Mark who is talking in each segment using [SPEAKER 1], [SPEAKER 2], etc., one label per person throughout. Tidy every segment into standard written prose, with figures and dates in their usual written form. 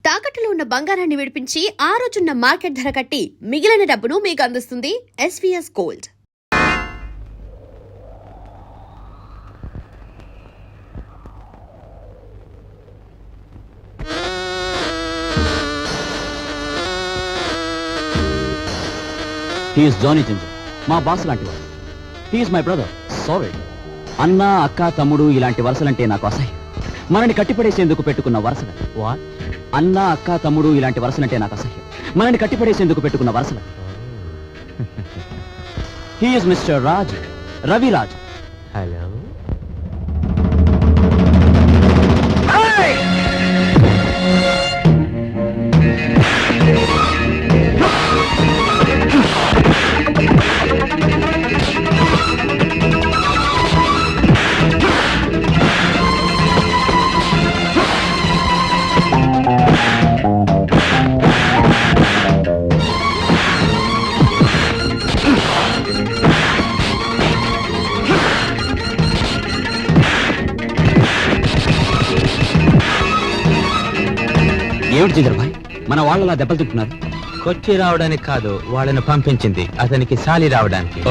[SPEAKER 1] తాకట్టులో ఉన్న బంగారాన్ని విడిపించి ఆ రోజున్న మార్కెట్ ధర కట్టి మిగిలిన డబ్బును మీకు అందిస్తుంది SVS gold.
[SPEAKER 2] He is Johnny Ginger, మా బాస్ లాంటివాడు. He is my brother. Sorry. అన్న, అక్క, తమ్ముడు ఇలాంటి వరుసలంటే నాకు అసహ్యం. మనని కట్టిపడేసేందుకు పెట్టుకున్న వరుసలు. What? అన్న, అక్క, తమ్ముడు ఇలాంటి వరుసలంటే నాకు అసహ్యం. మనని కట్టిపడేసేందుకు పెట్టుకున్న వరుసలు. He is Mr. Raj, Ravi Raj.
[SPEAKER 3] Hello.
[SPEAKER 2] ఏమిటి జింజర్ భాయ్, మన వాళ్ళలా దెబ్బలు తింటున్నారు?
[SPEAKER 3] కొచ్చి రావడానికి కాదు, వాళ్ళని పంపించింది అతనికి సాలి రావడానికి.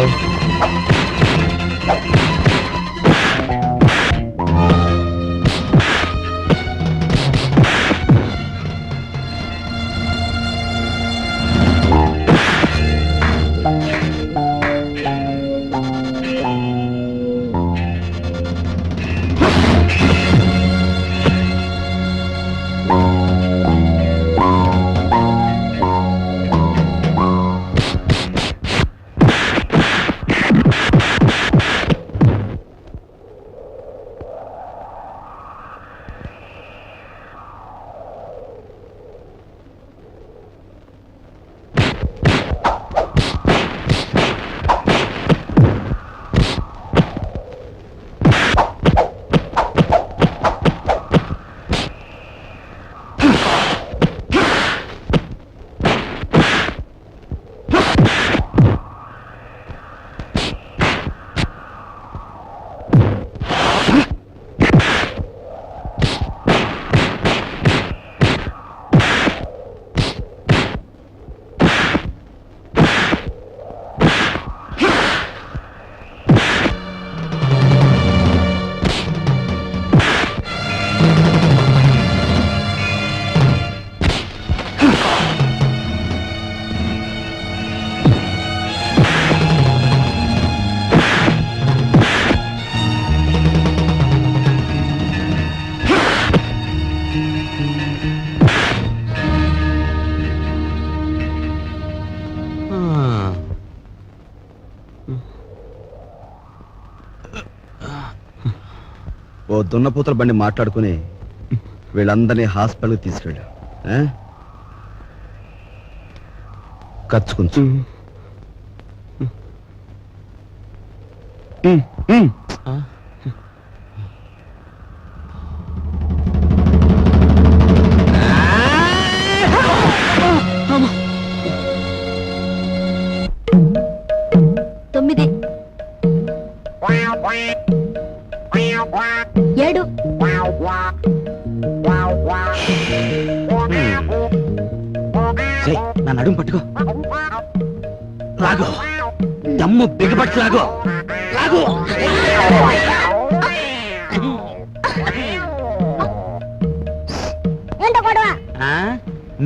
[SPEAKER 4] ఓ దున్నపోతల బండి మాట్లాడుకుని వీళ్ళందరినీ హాస్పిటల్కి తీసుకెళ్ళా. ఖర్చు కొంచెం.
[SPEAKER 5] తొమ్మిది, 7,
[SPEAKER 2] నా నడుము పట్టుకో, లాగో, దమ్ము బిగబట్టి లాగో, లాగో.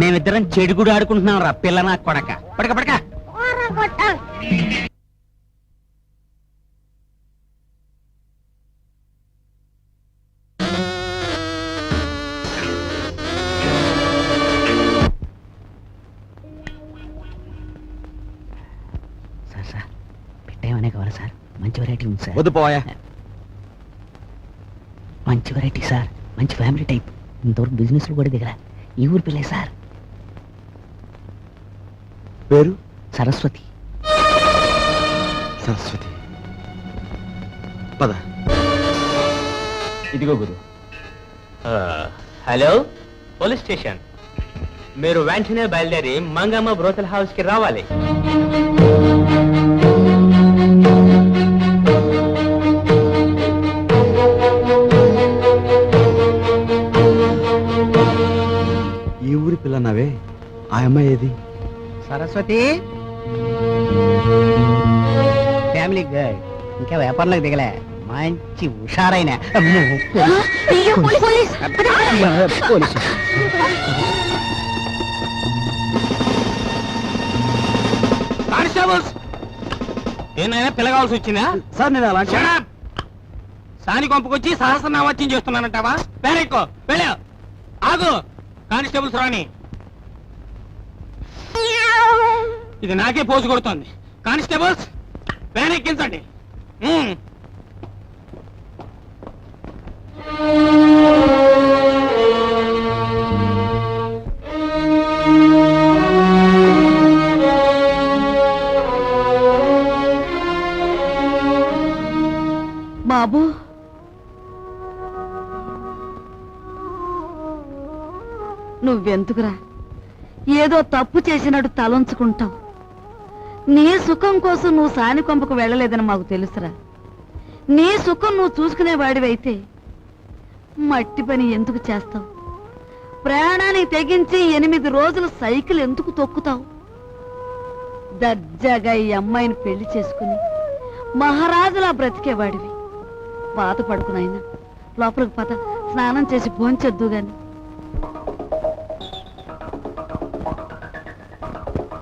[SPEAKER 2] మేమిద్దరం చెడుగుడు ఆడుకుంటున్నాం రా పిల్ల నా కొడక. పడక పడక. సార్ పెట్టేమనే కావాలి సార్? మంచి వెరైటీ ఉంది సార్.
[SPEAKER 4] వద్దు పోయా.
[SPEAKER 2] మంచి వెరైటీ సార్, మంచి ఫ్యామిలీ టైప్. ఇంతవరకు బిజినెస్ కూడా దిగరా. ఈ ఊరు పిల్లే సార్.
[SPEAKER 4] పేరు?
[SPEAKER 2] సరస్వతి.
[SPEAKER 4] సరస్వతి. పద.
[SPEAKER 2] ఇదిగో గురు.
[SPEAKER 3] Hello, police station. మీరు వెంటనే బయలుదేరి మంగమ్మ బ్రోతల్ హౌస్ కి రావాలి.
[SPEAKER 4] ఊరి పిల్లన్నావే, ఆ అమ్మాయి ఏది?
[SPEAKER 6] సరస్వతి ఫ్యామిలీ గర్ల్, ఇంకా వ్యాపారంలోకి దిగలే, మంచి హుషారైన పోలీసు.
[SPEAKER 3] కానిస్టేబుల్స్, ఏమైనా పిల్లగాల్సి వచ్చిందా?
[SPEAKER 4] సార్ నేను అలాంటి
[SPEAKER 3] Shut up! సాని కొంపకొచ్చి సహస్రనామత్యం చేస్తున్నానంటావా? వెళ్ళెక్కో, వెళ్ళ. ఆగు, కానిస్టేబుల్స్ రాని. ఇది నాకే పోజు కొడుతోంది. కానిస్టేబుల్స్ వ్యాన్ ఎక్కించండి.
[SPEAKER 7] బాబు, నువ్వెందుకురా ఏదో తప్పు చేసినట్టు తలంచుకుంటావు? నీ సుఖం కోసం నువ్వు సాని కొంపకు వెళ్ళలేదని మాకు తెలుసురా. నీ సుఖం నువ్వు చూసుకునేవాడివైతే మట్టి పని ఎందుకు చేస్తావు? ప్రాణానికి తెగించి 8 రోజులు సైకిల్ ఎందుకు తొక్కుతావు? దర్జాగా ఈ అమ్మాయిని పెళ్లి చేసుకుని మహారాజులా బ్రతికేవాడివి. బాధపడుకునైనా లోపలికి పద, స్నానం చేసి భోంచొద్దు గాని.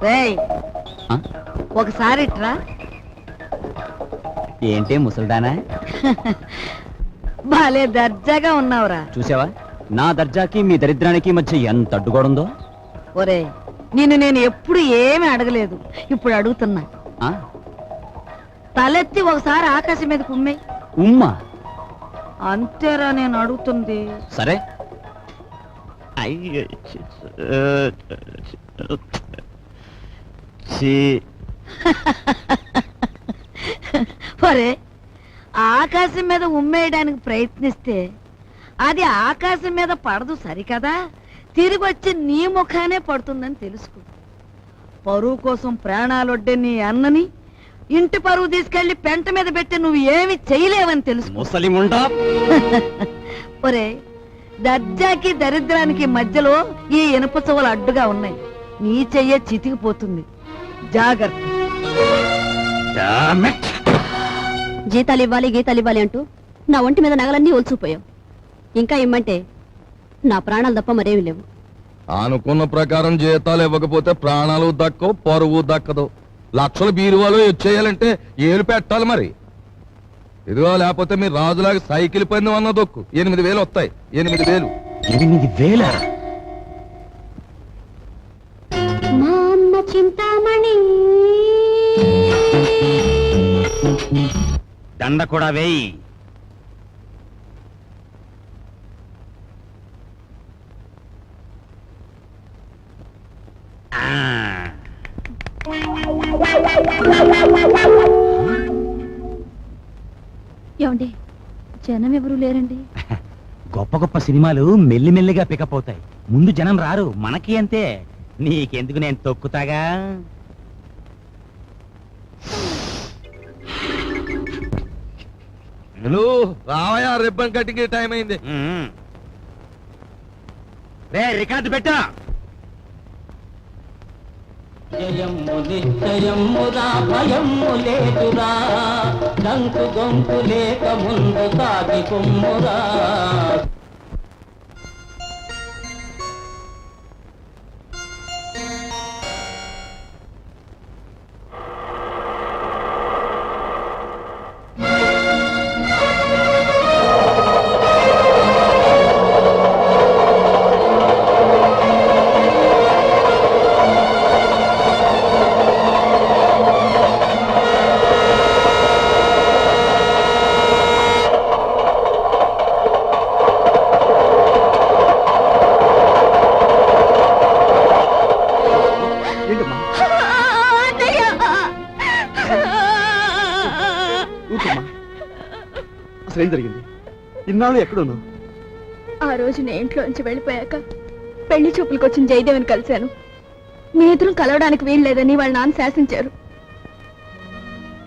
[SPEAKER 7] రేయ్,
[SPEAKER 2] ఆ?
[SPEAKER 7] ఒకసారి ఇట్రా.
[SPEAKER 2] ఏంటి ముసల్దానా?
[SPEAKER 7] భలే దర్జాగా ఉన్నావురా.
[SPEAKER 2] చూసావా నా దర్జాకి మీ దరిద్రానికి మధ్య ఎంత అడ్డుగోడుందో?
[SPEAKER 7] ఒరే, నిన్ను నేను ఎప్పుడు ఏమీ అడగలేదు, ఇప్పుడు అడుగుతున్నా.
[SPEAKER 2] ఆ?
[SPEAKER 7] తలెత్తి ఒకసారి ఆకాశం మీద కుమ్మే.
[SPEAKER 2] ఉమ్మా?
[SPEAKER 7] అంతేరా నేను అడుగుతుంది.
[SPEAKER 2] సరే.
[SPEAKER 7] ఒరే, ఆకాశం మీద ఉమ్మేయడానికి ప్రయత్నిస్తే అది ఆకాశం మీద పడదు సరికదా, తిరిగి వచ్చి నీ ముఖానే పడుతుందని తెలుసుకో. పరువు కోసం ప్రాణాలొడ్డే నీ అన్నని ఇంటి పరువు తీసుకెళ్లి పెంట మీద పెట్టి నువ్వు ఏమి చేయలేవని తెలుసు.
[SPEAKER 2] ముసలిముండా.
[SPEAKER 7] ఒరే, దర్జాకి దరిద్రానికి మధ్యలో ఈ ఇనుప చువ్వలు అడ్డుగా ఉన్నాయి. నీ చెయ్య చితికిపోతుంది, జాగ్రత్త.
[SPEAKER 5] జీతాలు ఇవ్వాలి, గీతాలు ఇవ్వాలి అంటూ నా ఒంటి మీద నగలన్నీ ఒలుచుపోయావు. ఇంకా ఇమ్మంటే నా ప్రాణాలు తప్ప మరేమి లేవు.
[SPEAKER 8] అనుకున్న ప్రకారం జీతాలు ఇవ్వకపోతే ప్రాణాలు దక్కవు, పరువు దక్కదు. లక్షల బీరువాలు వచ్చేయాలంటే ఏలు పెట్టాలి మరి. ఇదిగో, లేకపోతే మీరు రాజులాగా సైకిల్ పని అన్న దొక్కు. 8,000 వస్తాయి. 8,000.
[SPEAKER 2] 8,000?
[SPEAKER 5] మా అమ్మ చింతామణి
[SPEAKER 2] దండ కూడా వేయి.
[SPEAKER 5] ఏమండి, జనం ఎవరు లేరండి?
[SPEAKER 6] గొప్ప గొప్ప సినిమాలు మెల్లిమెల్లిగా పికప్ అవుతాయి, ముందు జనం రారు. మనకి అంతే. నీకెందుకు, నేను తొక్కుతాగా.
[SPEAKER 8] రావయా, రిబ్బన్ కట్టింగ్ టైం అయింది.
[SPEAKER 6] రే, రికార్డు పెట్టా.
[SPEAKER 9] జయము నిశ్చయమురా, భయము లేదురా, డంకు గొంకు లేక ముందు సాగి కొమ్మురా.
[SPEAKER 4] అసలు ఏం జరిగింది? ఇన్నాళ్ళు ఎక్కడున్నావు?
[SPEAKER 10] ఆ రోజు నేను ఇంట్లోంచి వెళ్ళిపోయాక పెళ్లి చూపులకు వచ్చిన జయదేవిని కలిశాను. మీ ఇద్దరం కలవడానికి వీలు లేదని వాళ్ళ నాన్న శాసించారు.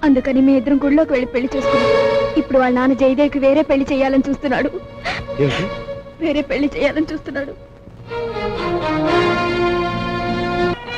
[SPEAKER 10] అందుకని మీ ఇద్దరం గుళ్ళోకి వెళ్ళి పెళ్లి చేసుకున్నాం. ఇప్పుడు వాళ్ళ నాన్న జయదేవికి వేరే పెళ్లి చేయాలని చూస్తున్నాడు.
[SPEAKER 4] ఏమిటి?
[SPEAKER 10] వేరే పెళ్లి చేయాలని చూస్తున్నాడు.